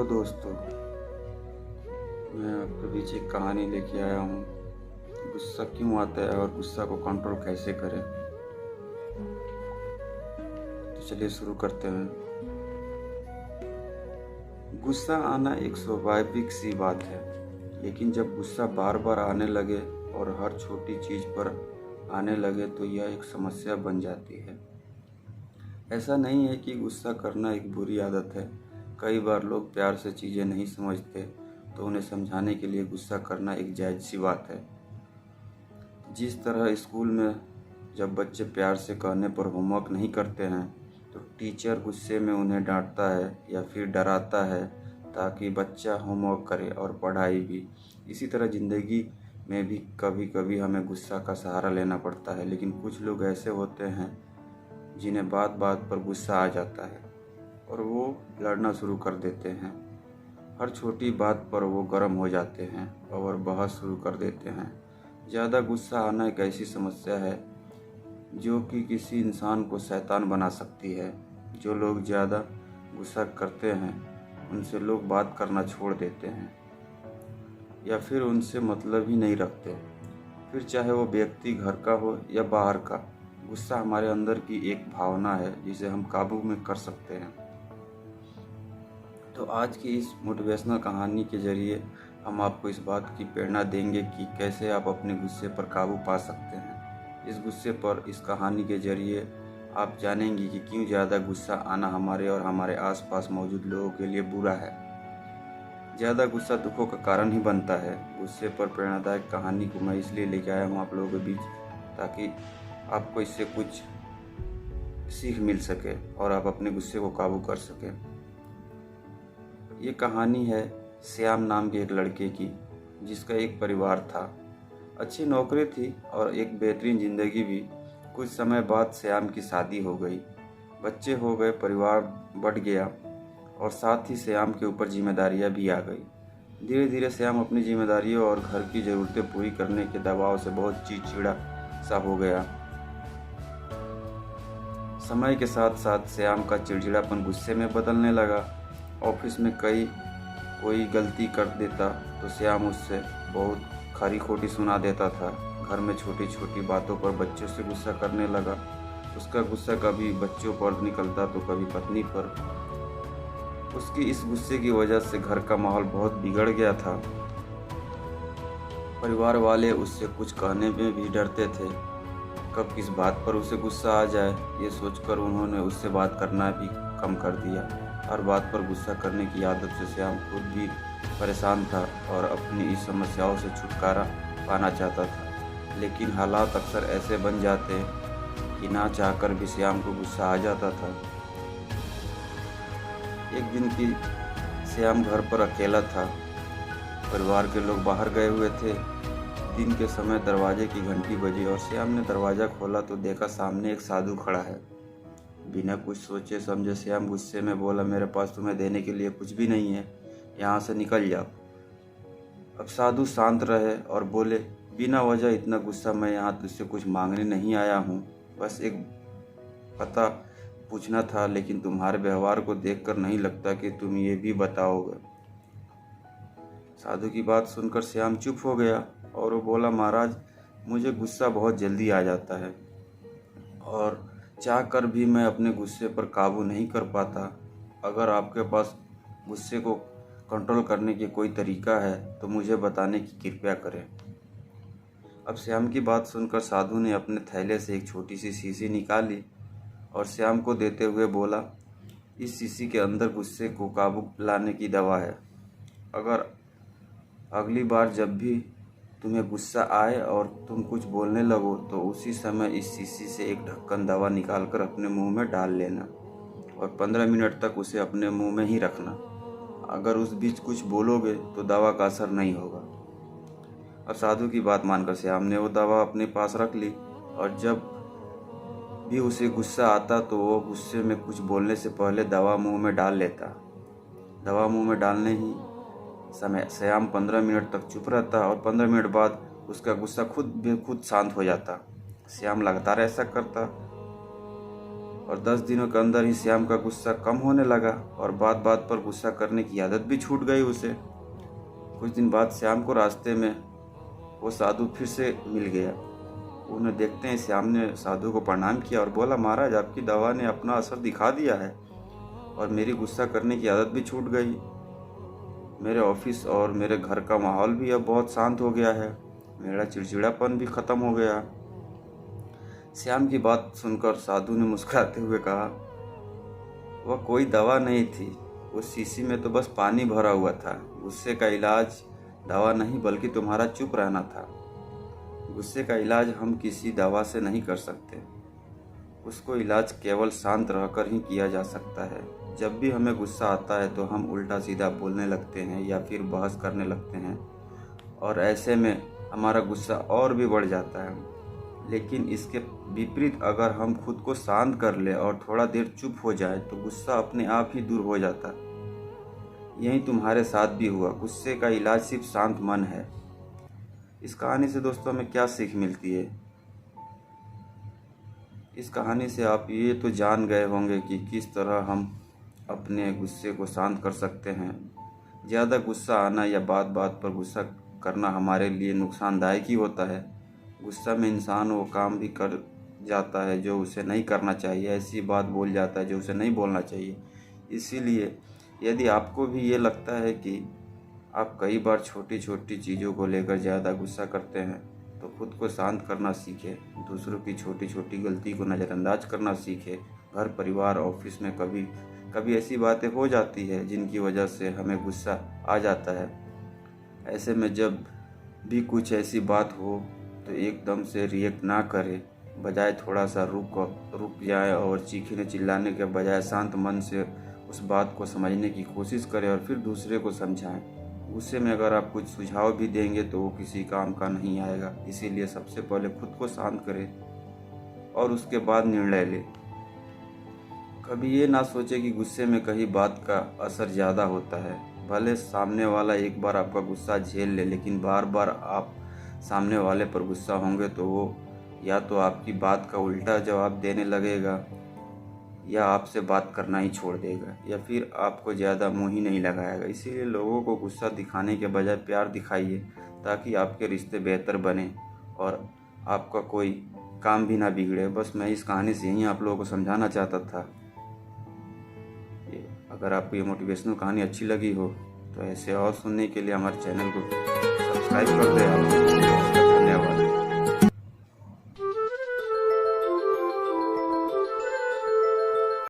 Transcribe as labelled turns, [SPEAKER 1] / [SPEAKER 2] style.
[SPEAKER 1] दोस्तों, मैं आपके बीच एक कहानी लेके आया हूँ। गुस्सा क्यों आता है और गुस्सा को कंट्रोल कैसे करें। तो चलिए शुरू करते हैं। गुस्सा आना एक स्वाभाविक सी बात है, लेकिन जब गुस्सा बार बार आने लगे और हर छोटी चीज़ पर आने लगे तो यह एक समस्या बन जाती है। ऐसा नहीं है कि गुस्सा करना एक बुरी आदत है। कई बार लोग प्यार से चीज़ें नहीं समझते तो उन्हें समझाने के लिए गुस्सा करना एक जायज़ सी बात है। जिस तरह स्कूल में जब बच्चे प्यार से कहने पर होमवर्क नहीं करते हैं तो टीचर गुस्से में उन्हें डांटता है या फिर डराता है ताकि बच्चा होमवर्क करे और पढ़ाई भी। इसी तरह ज़िंदगी में भी कभी कभी हमें गुस्सा का सहारा लेना पड़ता है, लेकिन कुछ लोग ऐसे होते हैं जिन्हें बात बात पर गुस्सा आ जाता है और वो लड़ना शुरू कर देते हैं। हर छोटी बात पर वो गर्म हो जाते हैं और बहस शुरू कर देते हैं। ज़्यादा गुस्सा आना एक ऐसी समस्या है जो कि किसी इंसान को शैतान बना सकती है। जो लोग ज़्यादा गुस्सा करते हैं उनसे लोग बात करना छोड़ देते हैं या फिर उनसे मतलब ही नहीं रखते, फिर चाहे वो व्यक्ति घर का हो या बाहर का। गुस्सा हमारे अंदर की एक भावना है जिसे हम काबू में कर सकते हैं। तो आज की इस मोटिवेशनल कहानी के ज़रिए हम आपको इस बात की प्रेरणा देंगे कि कैसे आप अपने गुस्से पर काबू पा सकते हैं। इस गुस्से पर इस कहानी के ज़रिए आप जानेंगे कि क्यों ज़्यादा गुस्सा आना हमारे और हमारे आसपास मौजूद लोगों के लिए बुरा है। ज़्यादा गुस्सा दुखों का कारण ही बनता है। गुस्से पर प्रेरणादायक कहानी को मैं इसलिए लेके आया हूँ आप लोगों के बीच, ताकि आपको इससे कुछ सीख मिल सके और आप अपने गुस्से को काबू कर सकें। ये कहानी है श्याम नाम के एक लड़के की, जिसका एक परिवार था, अच्छी नौकरी थी और एक बेहतरीन ज़िंदगी भी। कुछ समय बाद श्याम की शादी हो गई, बच्चे हो गए, परिवार बढ़ गया और साथ ही श्याम के ऊपर जिम्मेदारियां भी आ गई। धीरे धीरे श्याम अपनी जिम्मेदारियों और घर की ज़रूरतें पूरी करने के दबाव से बहुत चिड़चिड़ा सा हो गया। समय के साथ साथ श्याम का चिड़चिड़ापन गुस्से में बदलने लगा। ऑफिस में कोई गलती कर देता तो श्याम उससे बहुत खरी खोटी सुना देता था। घर में छोटी छोटी बातों पर बच्चों से गुस्सा करने लगा। उसका गुस्सा कभी बच्चों पर निकलता तो कभी पत्नी पर। उसकी इस गुस्से की वजह से घर का माहौल बहुत बिगड़ गया था। परिवार वाले उससे कुछ कहने में भी डरते थे, कब किस बात पर उसे गुस्सा आ जाए। ये सोचकर उन्होंने उससे बात करना भी कम कर दिया। हर बात पर गुस्सा करने की आदत से श्याम खुद भी परेशान था और अपनी इस समस्याओं से छुटकारा पाना चाहता था, लेकिन हालात अक्सर ऐसे बन जाते कि ना चाहकर भी श्याम को गुस्सा आ जाता था। एक दिन की श्याम घर पर अकेला था। परिवार के लोग बाहर गए हुए थे। दिन के समय दरवाजे की घंटी बजी और श्याम ने दरवाज़ा खोला तो देखा सामने एक साधु खड़ा है। बिना कुछ सोचे समझे श्याम गुस्से में बोला, मेरे पास तुम्हें देने के लिए कुछ भी नहीं है, यहाँ से निकल जाओ। अब साधु शांत रहे और बोले, बिना वजह इतना गुस्सा, मैं यहाँ तुझसे कुछ मांगने नहीं आया हूँ, बस एक पता पूछना था, लेकिन तुम्हारे व्यवहार को देखकर नहीं लगता कि तुम ये भी बताओगे। साधु की बात सुनकर श्याम चुप हो गया और वो बोला, महाराज, मुझे गुस्सा बहुत जल्दी आ जाता है और चाह कर भी मैं अपने गुस्से पर काबू नहीं कर पाता। अगर आपके पास गुस्से को कंट्रोल करने की कोई तरीका है तो मुझे बताने की कृपया करें। अब श्याम की बात सुनकर साधु ने अपने थैले से एक छोटी सी शीशी निकाली और श्याम को देते हुए बोला, इस शीशी के अंदर गुस्से को काबू लाने की दवा है। अगर अगली बार जब भी तुम्हें गुस्सा आए और तुम कुछ बोलने लगो तो उसी समय इस शीशी से एक ढक्कन दवा निकालकर अपने मुंह में डाल लेना और 15 मिनट तक उसे अपने मुंह में ही रखना। अगर उस बीच कुछ बोलोगे तो दवा का असर नहीं होगा। अब साधु की बात मानकर श्याम ने वो दवा अपने पास रख ली और जब भी उसे गुस्सा आता तो वो गुस्से में कुछ बोलने से पहले दवा मुंह में डाल लेता। दवा मुंह में डालने ही समय श्याम 15 मिनट तक चुप रहता और 15 मिनट बाद उसका गुस्सा खुद शांत हो जाता। श्याम लगातार ऐसा करता और 10 दिनों के अंदर ही श्याम का गुस्सा कम होने लगा और बात बात पर गुस्सा करने की आदत भी छूट गई उसे। कुछ दिन बाद श्याम को रास्ते में वो साधु फिर से मिल गया। उन्हें देखते ही श्याम ने साधु को प्रणाम किया और बोला, महाराज आपकी दवा ने अपना असर दिखा दिया है और मेरी गुस्सा करने की आदत भी छूट गई। मेरे ऑफिस और मेरे घर का माहौल भी अब बहुत शांत हो गया है। मेरा चिड़चिड़ापन भी खत्म हो गया। श्याम की बात सुनकर साधु ने मुस्कुराते हुए कहा, वह कोई दवा नहीं थी, उस शीशी में तो बस पानी भरा हुआ था। गुस्से का इलाज दवा नहीं बल्कि तुम्हारा चुप रहना था। गुस्से का इलाज हम किसी दवा से नहीं कर सकते, उसको इलाज केवल शांत रहकर ही किया जा सकता है। जब भी हमें गुस्सा आता है तो हम उल्टा सीधा बोलने लगते हैं या फिर बहस करने लगते हैं और ऐसे में हमारा गुस्सा और भी बढ़ जाता है। लेकिन इसके विपरीत अगर हम खुद को शांत कर ले और थोड़ा देर चुप हो जाए तो गुस्सा अपने आप ही दूर हो जाता। यही तुम्हारे साथ भी हुआ। गुस्से का इलाज सिर्फ शांत मन है। इस कहानी से दोस्तों हमें क्या सीख मिलती है? इस कहानी से आप ये तो जान गए होंगे कि किस तरह हम अपने गुस्से को शांत कर सकते हैं। ज़्यादा गुस्सा आना या बात बात पर गुस्सा करना हमारे लिए नुकसानदायक ही होता है। गुस्सा में इंसान वो काम भी कर जाता है जो उसे नहीं करना चाहिए, ऐसी बात बोल जाता है जो उसे नहीं बोलना चाहिए। इसीलिए यदि आपको भी ये लगता है कि आप कई बार छोटी छोटी चीज़ों को लेकर ज़्यादा गुस्सा करते हैं तो खुद को शांत करना सीखें। दूसरों की छोटी छोटी गलती को नज़रअंदाज करना सीखें। घर परिवार ऑफिस में कभी कभी ऐसी बातें हो जाती है जिनकी वजह से हमें गुस्सा आ जाता है। ऐसे में जब भी कुछ ऐसी बात हो तो एकदम से रिएक्ट ना करें, बजाय थोड़ा सा रुक जाए और चीखने चिल्लाने के बजाय शांत मन से उस बात को समझने की कोशिश करें और फिर दूसरे को समझाएं। गुस्से में अगर आप कुछ सुझाव भी देंगे तो वो किसी काम का नहीं आएगा। इसीलिए सबसे पहले खुद को शांत करें और उसके बाद निर्णय लें। कभी ये ना सोचें कि गुस्से में कहीं बात का असर ज़्यादा होता है। भले सामने वाला एक बार आपका गुस्सा झेल ले, लेकिन बार बार आप सामने वाले पर गुस्सा होंगे तो वो या तो आपकी बात का उल्टा जवाब देने लगेगा या आपसे बात करना ही छोड़ देगा या फिर आपको ज़्यादा मुँह ही नहीं लगाएगा। इसीलिए लोगों को गुस्सा दिखाने के बजाय प्यार दिखाइए ताकि आपके रिश्ते बेहतर बने और आपका कोई काम भी ना बिगड़े। बस मैं इस कहानी से यही आप लोगों को समझाना चाहता था। अगर आपको ये मोटिवेशनल कहानी अच्छी लगी हो तो ऐसे और सुनने के लिए हमारे चैनल को सब्सक्राइब कर दें आप।